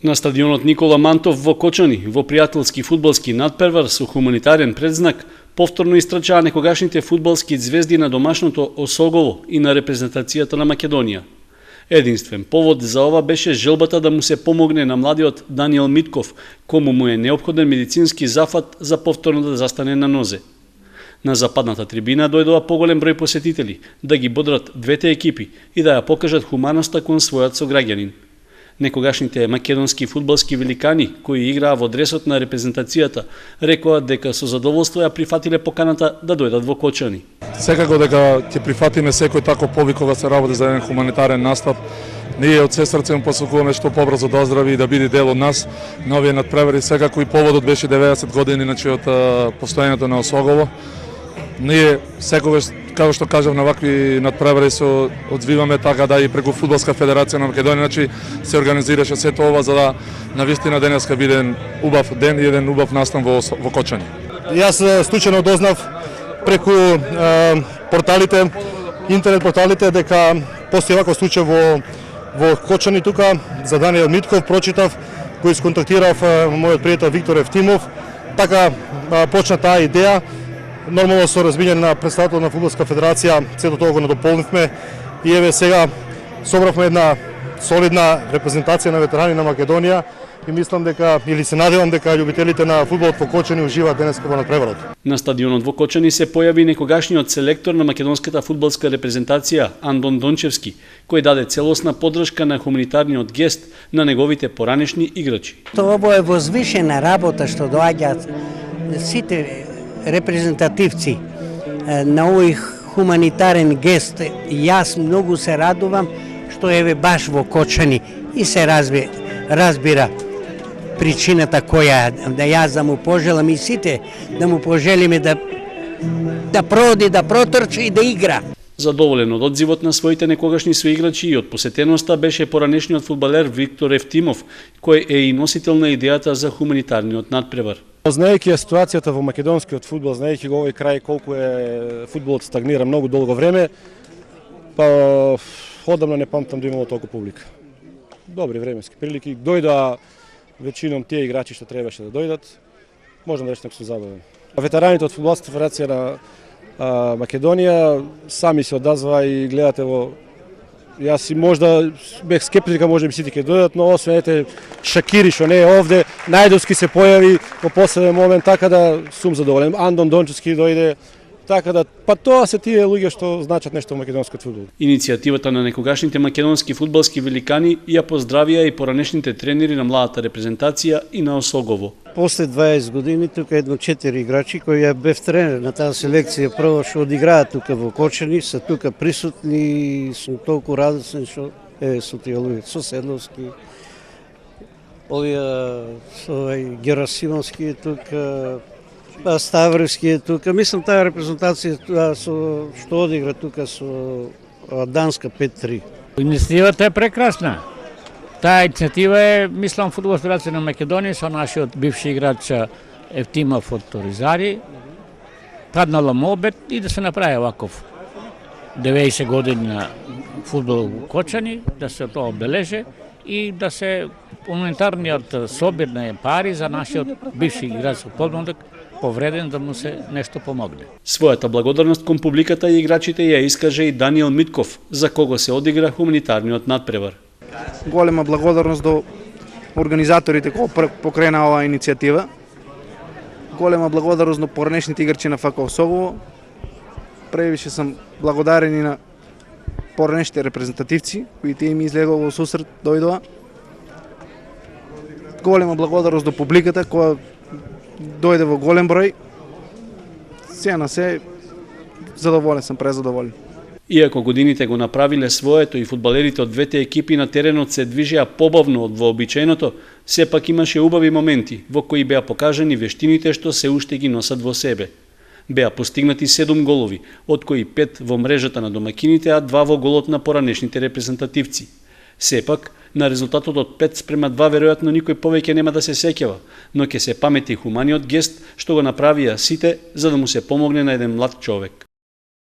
На стадионот Никола Мантов во Кочани, во пријателски фудбалски надпревар со хуманитарен предзнак, повторно истрчаа некогашните фудбалски звезди на домашното Осогово и на репрезентацијата на Македонија. Единствен повод за ова беше желбата да му се помогне на младиот Даниел Митков, кому му е неопходен медицински зафат за повторно да застане на нозе. На западната трибина дојдоа поголем број посетители да ги бодрат двете екипи и да ја покажат хуманоста кон својот сограѓанин. Некогашните македонски фудбалски великани, кои играа во дресот на репрезентацијата, рекоа дека со задоволство ја прифатиле поканата да дојдат во Кочани. Секако дека ќе прифатиме секој таков повик кога се работи за еден хуманитарен настап. Ние од се срце му посакуваме што побрзо да оздрави и да биде дел од нас. Новиот надпревари секако и поводот беше 90 години од постоењето на Осогово. Ние секогаш, како што кажав, на вакви надпревари се одвиваме така да и преку Фудбалска федерација на Македонија, се организираше сето ова за да навистина денеска биде еден убав ден и еден убав настан во Кочани. Јас случајно дознав преку порталите, интернет порталите, дека постои ваков случај во Кочани тука за Даниел Митков, прочитав, кој сконтактирав мојот пријател Виктор Евтимов. Така почна таа идеја. Нормално со разбирање на представител на Фудбалска федерација, сето тоа го надополнивме и еве сега собравме една солидна репрезентација на ветерани на Македонија и мислам дека, или се надевам дека љубителите на фудбалот во Кочани уживаат денеска во надпреварот. На стадионот во Кочани се појави некогашниот селектор на македонската фудбалска репрезентација Андон Дончевски, кој даде целосна поддршка на хуманитарниот гест на неговите поранешни играчи. Тоа е возвишена работа што доаѓаат сите репрезентативци на овој хуманитарен гест. Јас многу се радувам што еве баш во Кочани и се разбира причината која да јас да му пожелам и сите да му пожелиме да проди, да протрчи и да игра. Задоволен од одзивот на своите некогашни соиграчи и од посетеноста беше поранешниот фудбалер Виктор Евтимов, кој е и носител на идејата за хуманитарниот надпревар. Знаејќи ја ситуацијата во македонскиот фудбал, знаејќи го овој крај колку фудбалот стагнира многу долго време, па одамна не памтам да имало толку публика. Добри временски прилики, дојдоа веćinom тие играчи што требаше да дојдат, можам да речам дека сум забавен. Ветераните од Фудбалската федерација на Македонија сами се одазваа и гледате во. Јас и можда бех скептик, може би сите ќе дојдат, но освен ете Шакири што не е овде, Најдовски се појави во последен момент, така да сум задоволен. Андон Дончевски дојде, така да па тоа се тие луѓе што значат нешто во македонскиот фудбал. Иницијативата на некогашните македонски фудбалски великани ја поздравија и поранешните тренери на младата репрезентација и на Осогово. После 20 години тука едно 4 играчи кои ја бев тренер на таа селекција прво што одиграат тука во Кочани, се тука присутни и сум толку радосен што со тие луѓе, со Седловски, овој Герасимовски е тука, Ставревски е тука. Мислам таа репрезентација што одигра тука со Данска 5-3. Иницијативата е прекрасна. Таа иницијатива е, мислам, Фудбалска федерација на Македонија со нашиот бивши играч Евтимов од Торизари. Паднала мобет и да се направи ваков 90 години на фудбал во Кочани, да се тоа обележе и да се хуманитарниот собир на пари за нашиот бивши играч подмладок повреден да му се нешто помогне. Својата благодарност кон публиката и играчите ја искаже и Даниел Митков, за кого се одигра хуманитарниот надпревар. Голема благодарност до организаторите кои покрена оваа иницијатива. Голема благодарност до поранешните играчи на ФК Осогово. Превише сам благодарен и на поранешните репрезентативци, кои тие ми излегоа во сусрет, дојдоа. Голема благодарност до публиката која дојде во голем број. Се на се задоволен сум, презадоволен. Иако годините го направиле своето и фудбалерите од двете екипи на теренот се движеа побавно од вообичаеното, сепак имаше убави моменти во кои беа покажани вештините што се уште ги носат во себе. Беа постигнати 7 голови, од кои 5 во мрежата на домакините, а 2 во голот на поранешните репрезентативци. Сепак, на резултатот од 5:2 веројатно никој повеќе нема да се сеќава, но ќе се памети хуманиот гест што го направија сите за да му се помогне на еден млад човек.